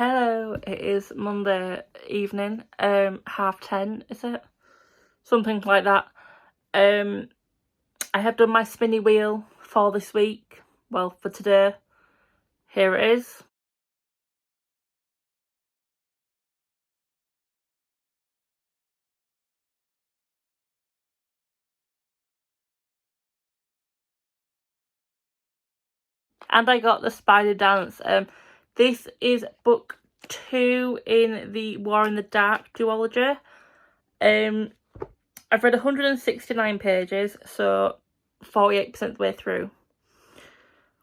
Hello, it is Monday evening, 10:30, is it? Something like that. I have done my spinny wheel for this week. Well, for today. Here it is. And I got the Spider Dance. This is book 2 in the War in the Dark duology. I've read 169 pages, so 48% of the way through.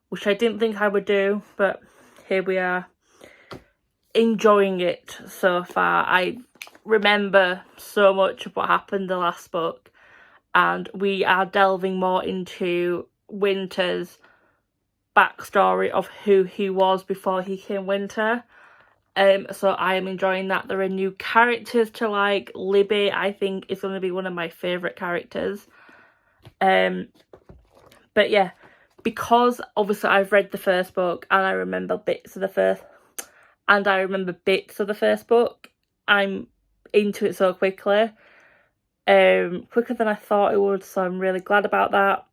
Which I didn't think I would do, but here we are. Enjoying it so far. I remember so much of what happened the last book, and we are delving more into Winter's backstory of who he was before he became Winter. So I am enjoying that. There are new characters to like. Libby, I think, is going to be one of my favourite characters. But yeah, because obviously I've read the first book and I remember bits of the first book, I'm into it so quickly. Quicker than I thought it would, so I'm really glad about that.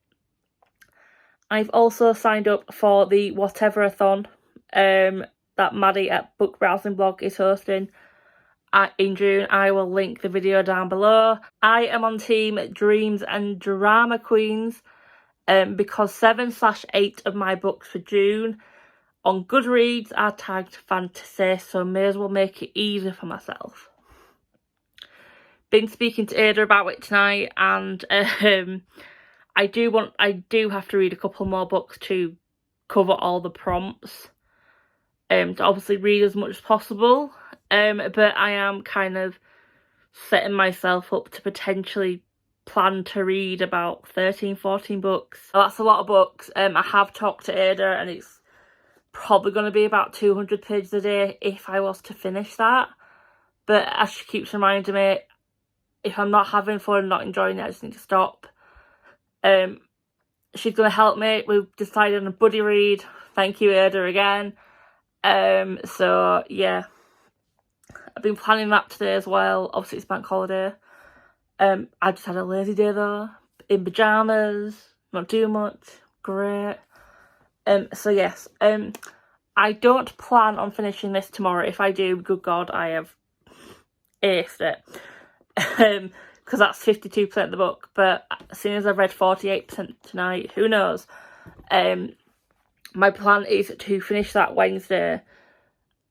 I've also signed up for the Whatever-a-thon that Maddie at Book Browsing Blog is hosting in June. I will link the video down below. I am on team Dreams and Drama Queens because 7/8 of my books for June on Goodreads are tagged fantasy, so may as well make it easy for myself. Been speaking to Ada about it tonight, and I do have to read a couple more books to cover all the prompts. To obviously read as much as possible. But I am kind of setting myself up to potentially plan to read about 13-14 books. So that's a lot of books. I have talked to Ada, and it's probably going to be about 200 pages a day if I was to finish that. But as she keeps reminding me, if I'm not having fun and not enjoying it, I just need to stop. She's going to help me. We've decided on a buddy read. Thank you, Ada, again. So yeah, I've been planning that today as well. Obviously, it's bank holiday. I just had a lazy day though, in pyjamas, not doing much. Great. So yes, I don't plan on finishing this tomorrow. If I do, good God, I have aced it. Because that's 52% of the book. But as soon as I've read 48% tonight, who knows? My plan is to finish that Wednesday,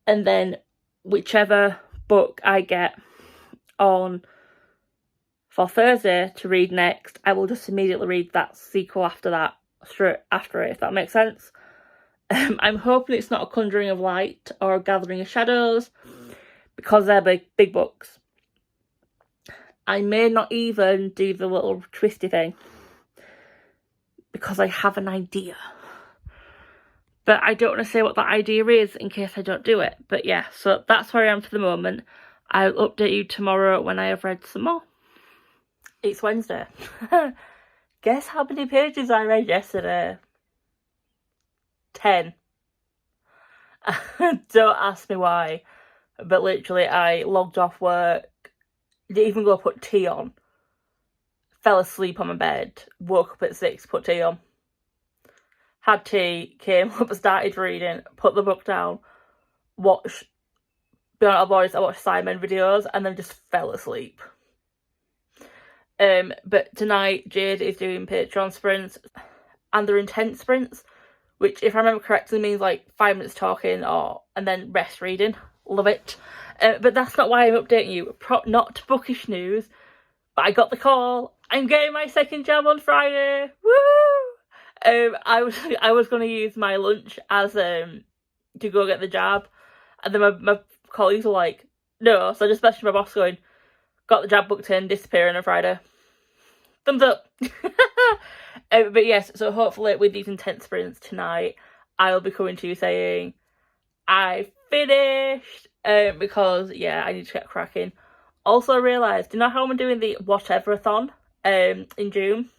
and then whichever book I get on for Thursday to read next, I will just immediately read that sequel after that, straight after it, if that makes sense. I'm hoping it's not a Conjuring of Light or a Gathering of Shadows, because they're big books. I may not even do the little twisty thing, because I have an idea. But I don't want to say what that idea is in case I don't do it. But yeah, so that's where I am for the moment. I'll update you tomorrow when I have read some more. It's Wednesday. Guess how many pages I read yesterday? 10. Don't ask me why. But literally, I logged off work, didn't even go put tea on, fell asleep on my bed, woke up at 6, put tea on. Had tea, came up, started reading, put the book down, watched Beyond Our Boys, I watched Simon videos, and then just fell asleep. But tonight, Jade is doing Patreon sprints, and they're intense sprints, which, if I remember correctly, means like 5 minutes talking and then rest reading. Love it. But that's not why I'm updating you. Not bookish news, but I got the call. I'm getting my second job on Friday. Woo! I was going to use my lunch as to go get the job, and then my colleagues were like, no, so I just messaged my boss going, got the job booked in, disappearing on Friday. Thumbs up. But yes, so hopefully with these intense sprints tonight, I'll be coming to you saying I finished, because yeah, I need to get cracking. Also, I realised, do you know how I'm doing the Whatever-a-thon in June?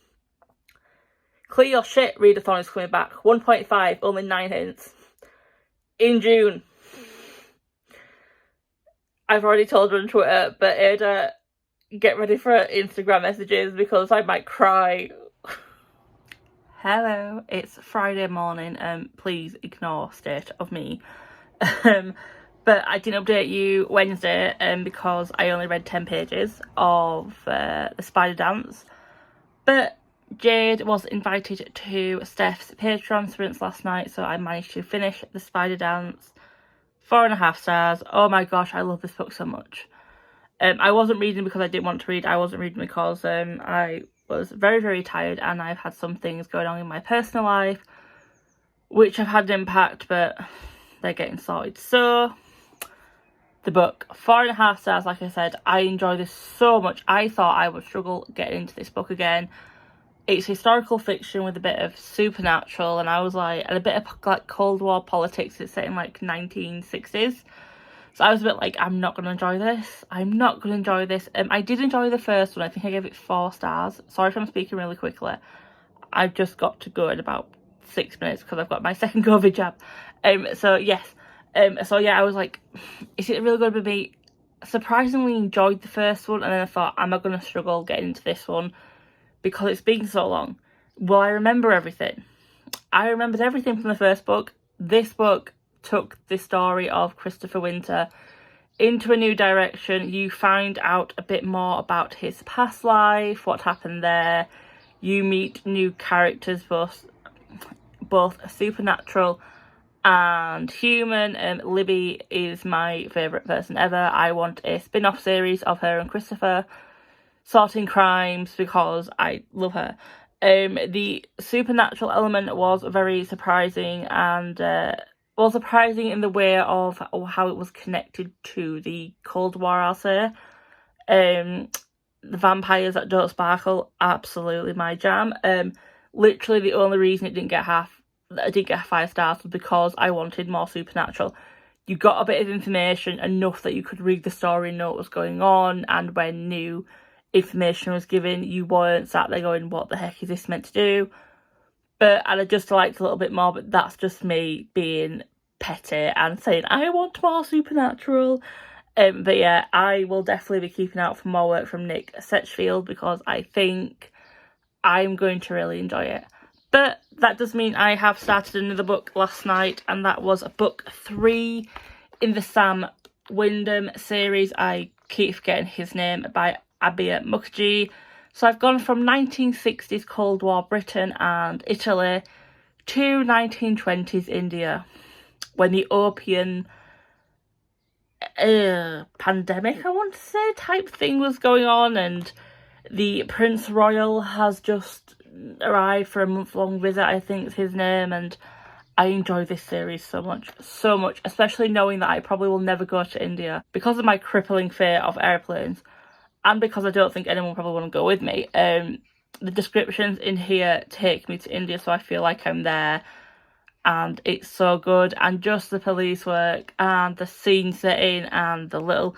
Clear Your Shit readathon is coming back. 1.5, only 9 hints. In June. I've already told her on Twitter, but Ada, get ready for Instagram messages because I might cry. Hello, it's Friday morning, please ignore state of me. But I didn't update you Wednesday because I only read 10 pages of The Spider Dance. But Jade was invited to Steph's Patreon sprints last night, so I managed to finish The Spider Dance. 4.5 stars. Oh my gosh, I love this book so much. I wasn't reading because I didn't want to read. I wasn't reading because I was very, very tired and I've had some things going on in my personal life which have had an impact, but they're getting sorted. So, the book, 4.5 stars, like I said. I enjoy this so much. I thought I would struggle getting into this book again. It's historical fiction with a bit of supernatural, and I was like, and a bit of like Cold War politics. It's set in like 1960s. So I was a bit like, I'm not going to enjoy this. I'm not going to enjoy this. I did enjoy the first one. I think I gave it 4 stars. Sorry if I'm speaking really quickly. I've just got to go in about 6 minutes because I've got my second COVID jab. So yes. So yeah, I was like, is it really going to be me? Surprisingly enjoyed the first one, and then I thought, am I going to struggle getting into this one because it's been so long? Will I remember everything? I remembered everything from the first book. This book took the story of Christopher Winter into a new direction. You find out a bit more about his past life, what happened there. You meet new characters, both supernatural and human. Libby is my favourite person ever. I want a spin-off series of her and Christopher sorting crimes because I love her. The supernatural element was very surprising, and well, surprising in the way of how it was connected to the Cold War, I'll say. The vampires that don't sparkle, absolutely my jam. Literally the only reason it didn't get 5 stars was because I wanted more supernatural. You got a bit of information, enough that you could read the story and know what was going on, and when new information was given, you weren't sat there going, what the heck is this meant to do? But I'd just liked a little bit more, but that's just me being petty and saying, I want more supernatural. But yeah, I will definitely be keeping out for more work from Nick Setchfield because I think I'm going to really enjoy it. But that does mean I have started another book last night, and that was book 3 in the Sam Windham series. I keep forgetting his name, by Abir Mukherjee. So I've gone from 1960s Cold War Britain and Italy to 1920s India, when the opium pandemic, I want to say, type thing was going on, and the Prince Royal has just arrived for a month-long visit, I think is his name, and I enjoy this series so much, especially knowing that I probably will never go to India because of my crippling fear of airplanes, and because I don't think anyone will probably want to go with me. The descriptions in here take me to India, so I feel like I'm there, and it's so good. And just the police work and the scene setting and the little...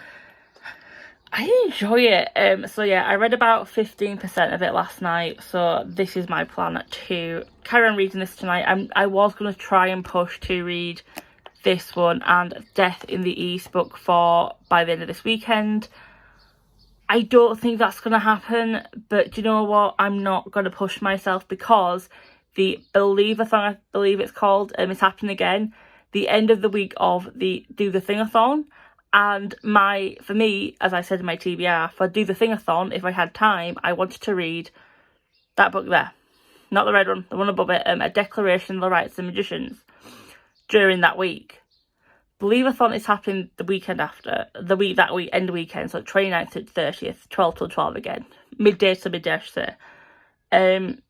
I enjoy it. So yeah, I read about 15% of it last night, so this is my plan to carry on reading this tonight. I was going to try and push to read this one and Death in the East book 4 by the end of this weekend. I don't think that's going to happen, but do you know what? I'm not going to push myself because the Believathon, I believe it's called, is happening again. The end of the week of the Do the Thingathon. And for me, as I said in my TBR, for Do the Thingathon, if I had time, I wanted to read that book there. Not the red one, the one above it, A Declaration of the Rights of Magicians, during that week. Believathon is happening the weekend after, end of weekend, so 29th to 30th, 12 till 12 again. Midday to midday, I should say. And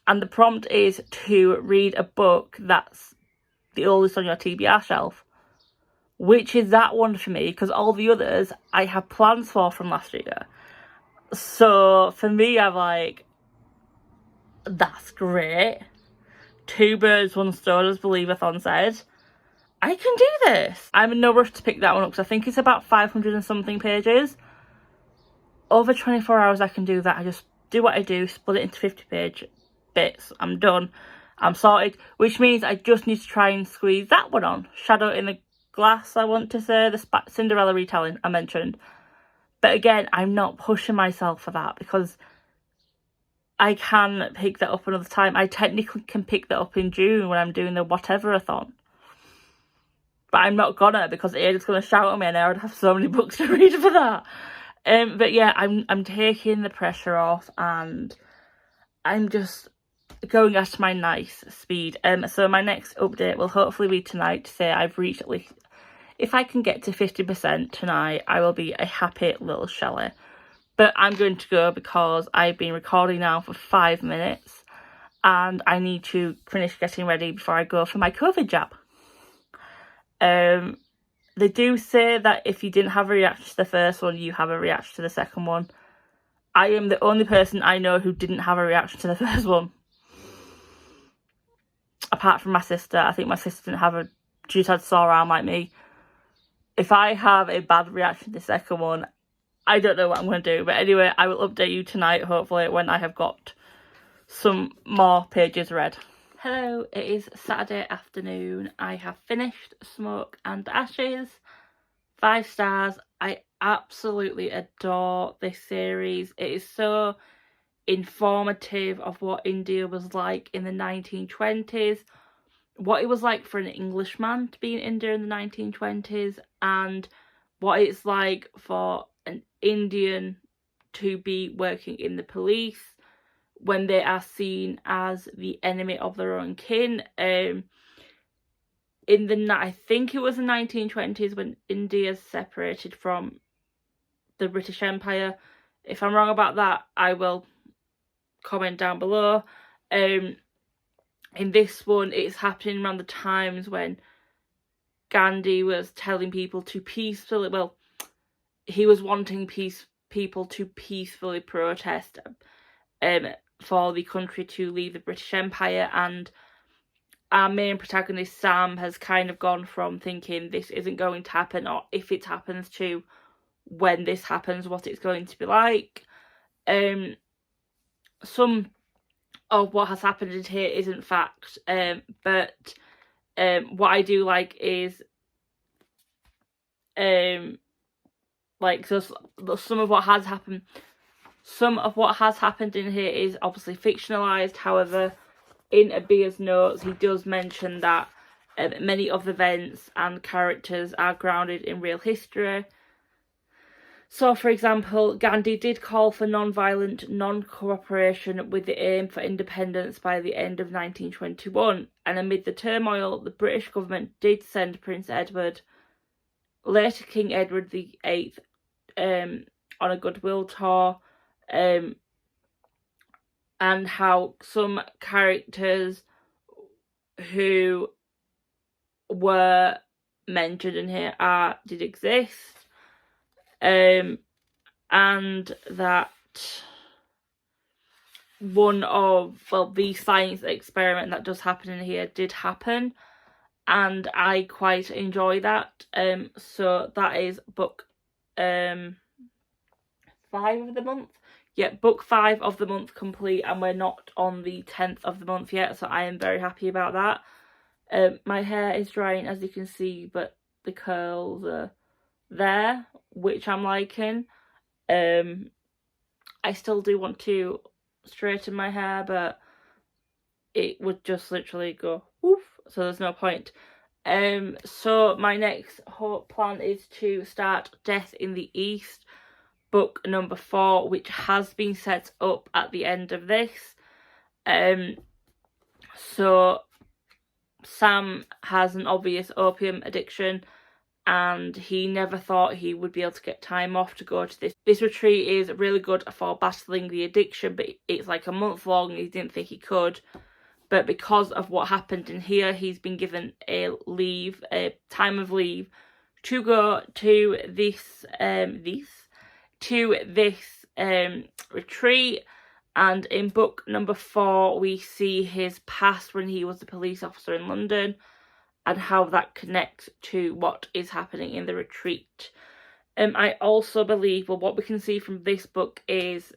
the prompt is to read a book that's the oldest on your TBR shelf, which is that one for me, because all the others I have plans for from last year. So for me, I'm like, that's great. 2 birds, 1 stone, as Believathon said. I can do this. I'm in no rush to pick that one up because I think it's about 500 and something pages. Over 24 hours I can do that. I just do what I do, split it into 50-page bits. I'm done. I'm sorted. Which means I just need to try and squeeze that one on. Shadow in the Glass, I want to say, the Cinderella retelling I mentioned. But again, I'm not pushing myself for that because I can pick that up another time. I technically can pick that up in June when I'm doing the whatever-a-thon. But I'm not gonna, because Ada's gonna shout at me and I would have so many books to read for that. But yeah, I'm taking the pressure off and I'm just going at my nice speed. So my next update will hopefully be tonight to say I've reached at least, if I can get to 50% tonight, I will be a happy little Shelley. But I'm going to go because I've been recording now for 5 minutes and I need to finish getting ready before I go for my COVID jab. They do say that if you didn't have a reaction to the first one, you have a reaction to the second one. I am the only person I know who didn't have a reaction to the first one. Apart from my sister. I think my sister didn't have she just had sore arm like me. If I have a bad reaction to the second one, I don't know what I'm going to do. But anyway, I will update you tonight, hopefully, when I have got some more pages read. Hello, it is Saturday afternoon. I have finished Smoke and Ashes. 5 stars. I absolutely adore this series. It is so informative of what India was like in the 1920s, what it was like for an Englishman to be in India in the 1920s, and what it's like for an Indian to be working in the police when they are seen as the enemy of their own kin. I think it was the 1920s when India separated from the British Empire. If I'm wrong about that, I will comment down below. In this one, it's happening around the times when Gandhi was telling people to peacefully, well, he was wanting people to peacefully protest for the country to leave the British Empire, and our main protagonist Sam has kind of gone from thinking this isn't going to happen, or if it happens, to when this happens, what it's going to be like. Some of what has happened in here isn't fact, but what I do like is so some of what has happened. Some of what has happened in here is obviously fictionalized. However, in Abir's notes, he does mention that many of the events and characters are grounded in real history. So, for example, Gandhi did call for non-violent non-cooperation with the aim for independence by the end of 1921. And amid the turmoil, the British government did send Prince Edward, later King Edward VIII, on a goodwill tour. And how some characters who were mentioned in here did exist. And that one of, the science experiment that does happen in here did happen, and I quite enjoy that. So that is book 5 of the month. Yeah, book 5 of the month complete, and we're not on the 10th of the month yet, so I am very happy about that. My hair is drying, as you can see, but the curls are there, which I'm liking. I still do want to straighten my hair, but it would just literally go woof, so there's no point. So my next plan is to start Death in the East, book number 4, which has been set up at the end of this. So Sam has an obvious opium addiction, and he never thought he would be able to get time off to go to this. This retreat is really good for battling the addiction, but it's like a month long. He didn't think he could. But because of what happened in here, he's been given a time of leave to go to this retreat. And in book number 4, we see his past when he was a police officer in London, and how that connects to what is happening in the retreat. I also believe, what we can see from this book is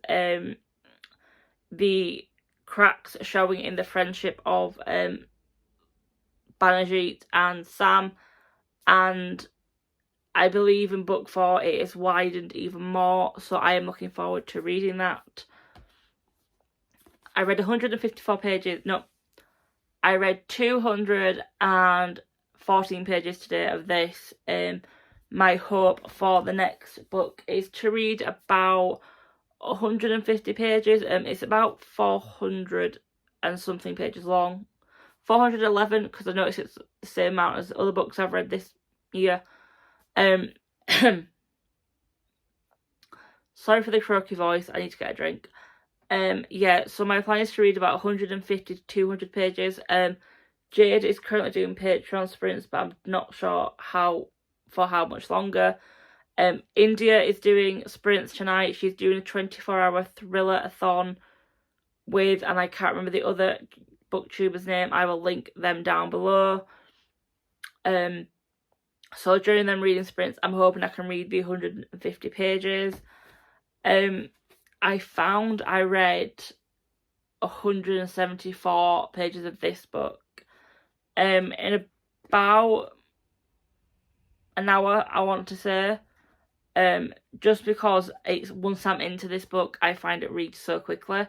the cracks showing in the friendship of Banajit and Sam. and I believe in book 4 it is widened even more, so I am looking forward to reading that. I read 154 pages, no, I read 214 pages today of this. My hope for the next book is to read about 150 pages. It's about 400 and something pages long. 411, because I noticed it's the same amount as other books I've read this year. Sorry for the croaky voice, I need to get a drink. Yeah, so my plan is to read about 150 to 200 pages. Jade is currently doing Patreon sprints, but I'm not sure for how much longer. India is doing sprints tonight. She's doing a 24-hour thriller-a-thon with, and I can't remember the other booktuber's name. I will link them down below. So during them reading sprints, I'm hoping I can read the 150 pages. I found I read 174 pages of this book in about an hour, I want to say. Just because it's once I'm into this book, I find it reads so quickly.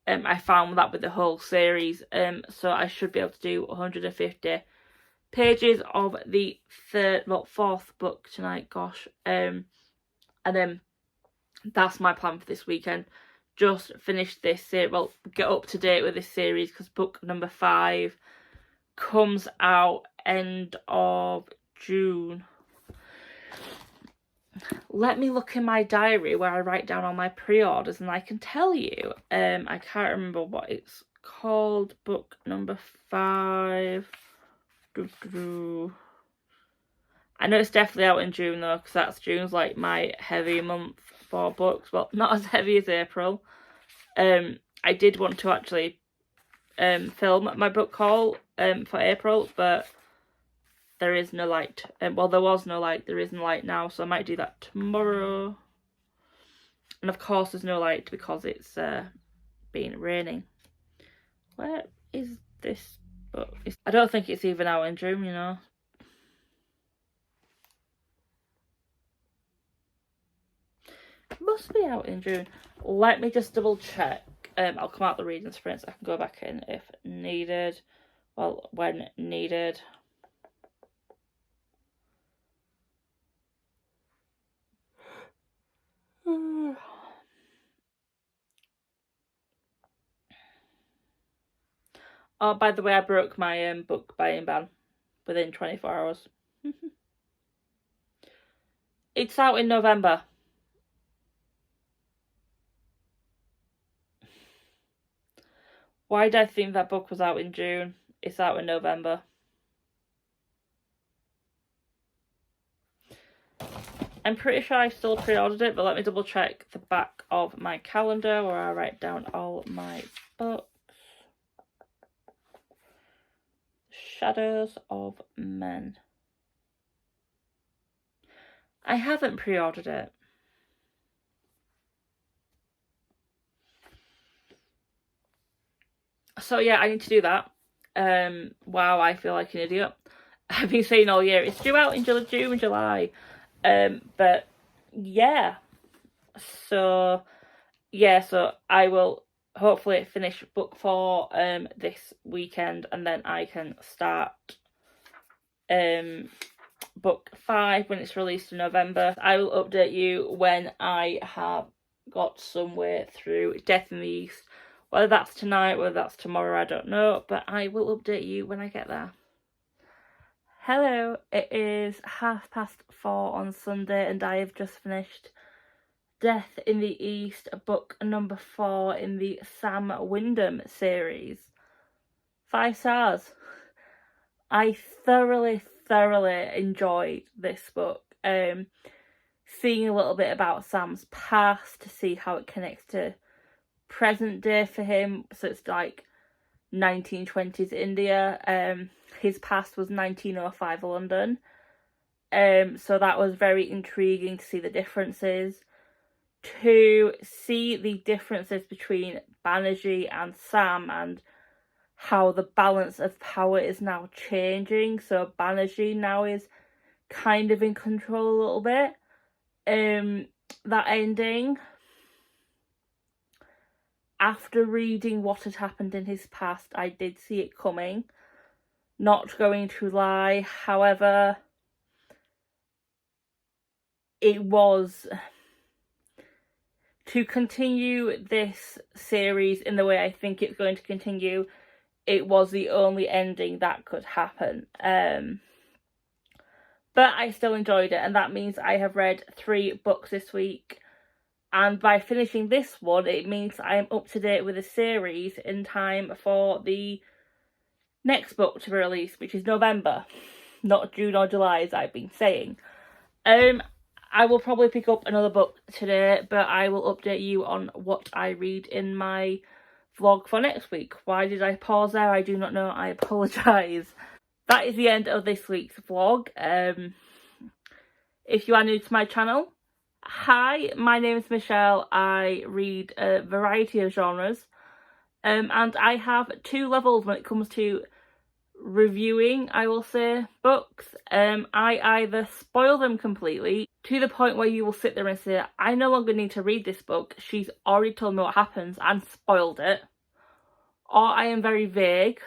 I found that with the whole series. So I should be able to do 150 pages of the fourth book tonight. Gosh. And then that's my plan for this weekend. Just finish this series. Well, get up to date with this series because book number 5 comes out end of June. Let me look in my diary where I write down all my pre-orders and I can tell you. I can't remember what it's called. Book number 5. I know it's definitely out in June though, because June's like my heavy month for books. Well, not as heavy as April. I did want to actually film my book haul for April, but there is no light. Well, there was no light. There is no light now, so I might do that tomorrow. And of course, there's no light because it's been raining. Where is this book? I don't think it's even out in June, you know. It must be out in June. Let me just double check. I'll come out the reading sprints. I can go back in if needed. Well, when needed. Oh, by the way, I broke my book buying ban within 24 hours. It's out in November. Why did I think that book was out in June? It's out in November. I'm pretty sure I still pre-ordered it, but let me double check the back of my calendar where I write down all my books. Shadows of Men. I haven't pre-ordered it. So yeah, I need to do that. Wow, I feel like an idiot. I've been saying all year it's due out in June and July. But yeah. So yeah, so I will hopefully finish book 4 this weekend, and then I can start book 5 when it's released in November. I will update you when I have got some way through Death in the East. Whether that's tonight, whether that's tomorrow, I don't know, but I will update you when I get there. Hello, it is 4:30 on Sunday and I have just finished Death in the East, book number 4 in the Sam Windham series. 5 stars. I thoroughly enjoyed this book. Seeing a little bit about Sam's past to see how it connects to present day for him. So it's like 1920s India. His past was 1905 London. So that was very intriguing to see the differences. To see the differences between Banerjee and Sam and how the balance of power is now changing. So Banerjee now is kind of in control a little bit. That ending, after reading what had happened in his past, I did see it coming. Not going to lie, however, it was, to continue this series in the way I think it's going to continue, it was the only ending that could happen. But I still enjoyed it, and that means I have read 3 books this week. And by finishing this one, it means I am up to date with the series in time for the next book to be released, which is November, not June or July, as I've been saying. I will probably pick up another book today, but I will update you on what I read in my vlog for next week. Why did I pause there? I do not know. I apologise. That is the end of this week's vlog. If you are new to my channel, hi, my name is Michelle. I read a variety of genres, and I have 2 levels when it comes to reviewing, I will say, books. I either spoil them completely to the point where you will sit there and say, I no longer need to read this book, she's already told me what happens and spoiled it, or I am very vague,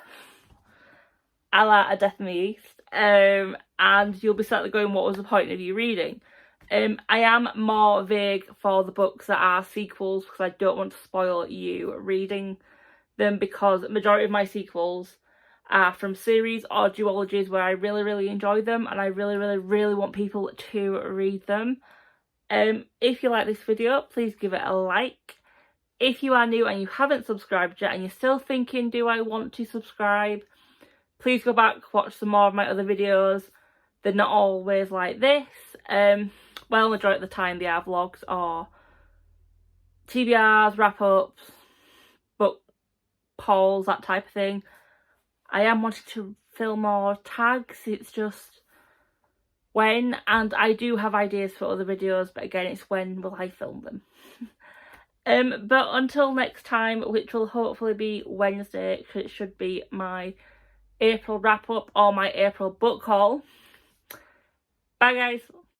a la A Death in the East, and you'll be sat there going, what was the point of you reading? I am more vague for the books that are sequels, because I don't want to spoil you reading them, because the majority of my sequels are from series or duologies where I really enjoy them, and I really want people to read them. If you like this video, please give it a like. If you are new and you haven't subscribed yet and you're still thinking, do I want to subscribe, please go back, watch some more of my other videos. They're not always like this. Well, majority of the time they are vlogs or TBRs, wrap-ups, book hauls, that type of thing. I am wanting to film more tags, it's just when, and I do have ideas for other videos, but again, it's when will I film them. But until next time, which will hopefully be Wednesday, because it should be my April wrap-up or my April book haul. Bye guys.